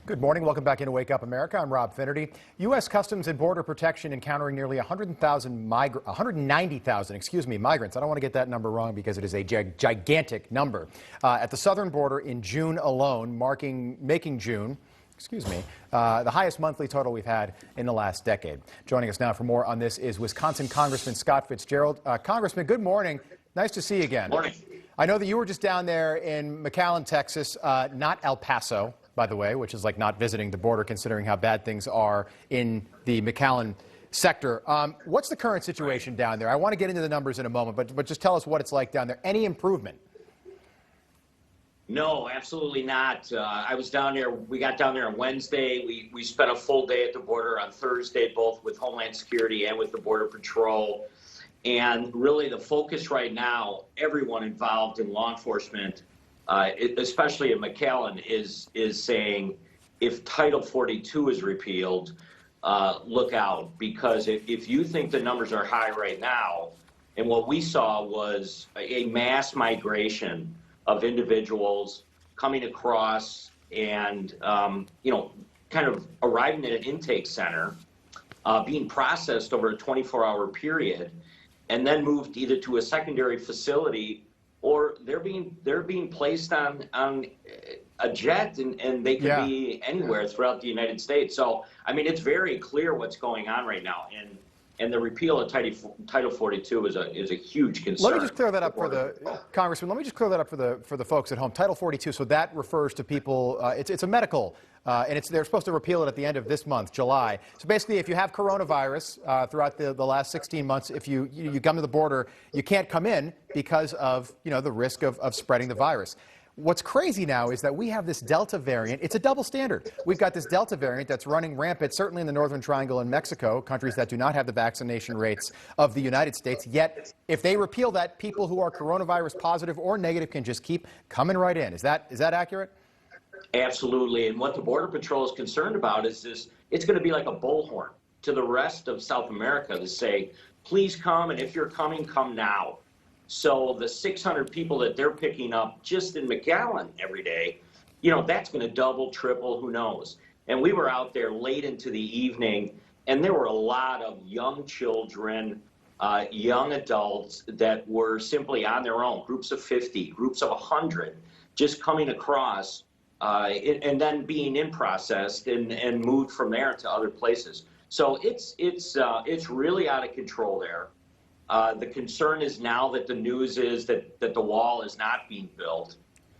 Good morning. Welcome back into Wake Up America. I'm Rob Finnerty. U.S. Customs and Border Protection encountering nearly 190,000, migrants. I don't want to get that number wrong because it is a gigantic number. At the southern border in June alone, making June, the highest monthly total we've had in the last decade. Joining us now for more on this is Wisconsin Congressman Scott Fitzgerald. Congressman, good morning. Nice to see you again. Morning. I know that you were just down there in McAllen, Texas, not El Paso, by the way, which is like not visiting the border considering how bad things are in the McAllen sector. What's the current situation down there? I want to get into the numbers in a moment, but just tell us what it's like down there. Any improvement? No, absolutely not. I was down there. We got down there on Wednesday. We spent a full day at the border on Thursday, both with Homeland Security and with the Border Patrol. And really the focus right now, everyone involved in law enforcement, especially in McAllen, is saying if Title 42 is repealed, look out, because if you think the numbers are high right now, and what we saw was a mass migration of individuals coming across and kind of arriving at an intake center, being processed over a 24-hour period, and then moved either to a secondary facility or they're being placed on a jet, and they can be anywhere throughout the United States. So, I mean, it's very clear what's going on right now, and the repeal of Title 42 is a huge concern. Let me just clear that up for the Congressman. Let me just clear that up for the folks at home. Title 42. So that refers to people. It's a medical. And they're supposed to repeal it at the end of this month, July. So basically, if you have coronavirus throughout the last 16 months, if you come to the border, you can't come in because of the risk of spreading the virus. What's crazy now is that we have this Delta variant. It's a double standard. We've got this Delta variant that's running rampant, certainly in the Northern Triangle and Mexico, countries that do not have the vaccination rates of the United States. Yet, if they repeal that, people who are coronavirus positive or negative can just keep coming right in. Is that accurate? Absolutely. And what the Border Patrol is concerned about is this: it's going to be like a bullhorn to the rest of South America to say, please come, and if you're coming, come now. So the 600 people that they're picking up just in McAllen every day, that's going to double, triple, who knows. And we were out there late into the evening, and there were a lot of young children, young adults that were simply on their own, groups of 50, groups of 100, just coming across and then being in processed and moved from there to other places. So it's really out of control there. The concern is now that the news is that the wall is not being built.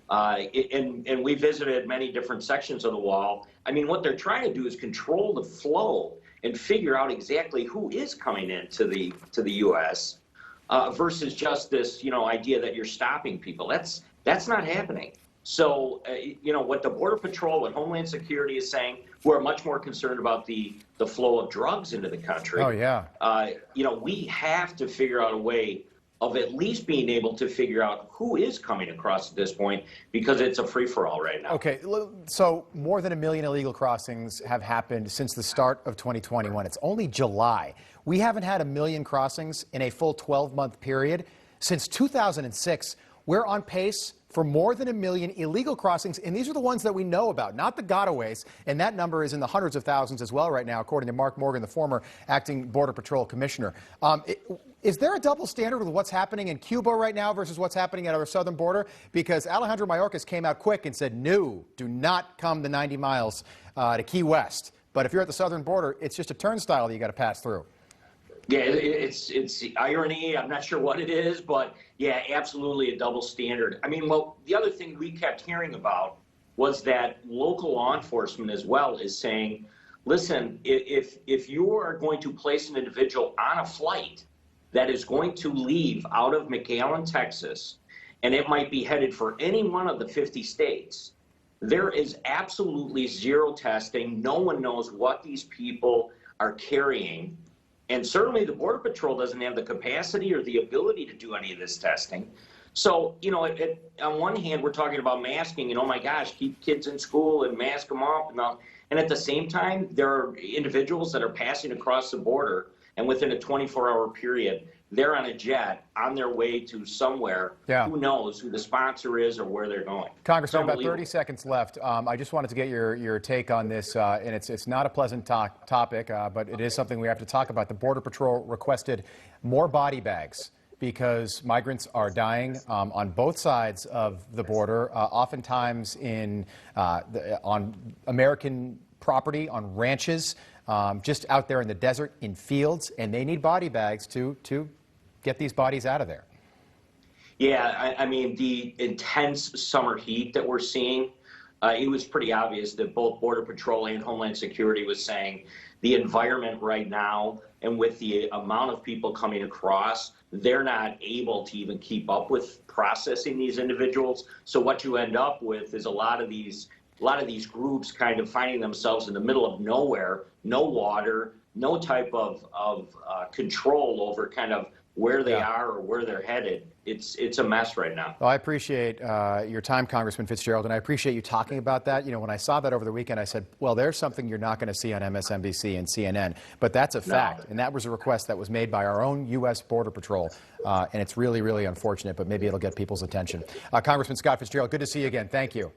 And we visited many different sections of the wall. I mean, what they're trying to do is control the flow and figure out exactly who is coming into the U.S. Versus just this, idea that you're stopping people. That's not happening. So, what the Border Patrol and Homeland Security is saying, who are much more concerned about the flow of drugs into the country. Oh, yeah. We have to figure out a way of at least being able to figure out who is coming across at this point, because it's a free-for-all right now. Okay, so more than 1 million illegal crossings have happened since the start of 2021. It's only July. We haven't had 1 million crossings in a full 12-month period since 2006. We're on pace for more than 1 million illegal crossings, and these are the ones that we know about, not the gotaways, and that number is in the hundreds of thousands as well right now, according to Mark Morgan, the former acting Border Patrol commissioner. Is there a double standard with what's happening in Cuba right now versus what's happening at our southern border? Because Alejandro Mayorkas came out quick and said, no, do not come the 90 miles to Key West. But if you're at the southern border, it's just a turnstile that you got to pass through. Yeah, it's irony. I'm not sure what it is, but yeah, absolutely a double standard. I mean, well, the other thing we kept hearing about was that local law enforcement as well is saying, listen, if you are going to place an individual on a flight that is going to leave out of McAllen, Texas, and it might be headed for any one of the 50 states, there is absolutely zero testing. No one knows what these people are carrying. And certainly the Border Patrol doesn't have the capacity or the ability to do any of this testing. So, on one hand, we're talking about masking and, oh my gosh, keep kids in school and mask them up. And at the same time, there are individuals that are passing across the border, and within a 24-hour period, they're on a jet on their way to somewhere. Yeah. Who knows who the sponsor is or where they're going. Congressman, about 30 seconds left. I just wanted to get your take on this, and it's not a pleasant topic, but it is something we have to talk about. The Border Patrol requested more body bags because migrants are dying on both sides of the border, oftentimes on American property, on ranches, just out there in the desert, in fields, and they need body bags to get these bodies out of there. Yeah, I mean, the intense summer heat that we're seeing, it was pretty obvious that both Border Patrol and Homeland Security was saying the environment right now, and with the amount of people coming across, they're not able to even keep up with processing these individuals. So what you end up with is a lot of these groups kind of finding themselves in the middle of nowhere, no water, no type of control over kind of where they are or where they're headed. It's a mess right now. Well, I appreciate your time, Congressman Fitzgerald, and I appreciate you talking about that. You know, when I saw that over the weekend, I said, well, there's something you're not going to see on MSNBC and CNN, but that's a fact. And that was a request that was made by our own U.S. Border Patrol, and it's really, really unfortunate, but maybe it'll get people's attention. Congressman Scott Fitzgerald, good to see you again. Thank you.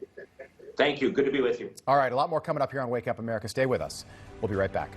Thank you. Good to be with you. All right, a lot more coming up here on Wake Up America. Stay with us. We'll be right back.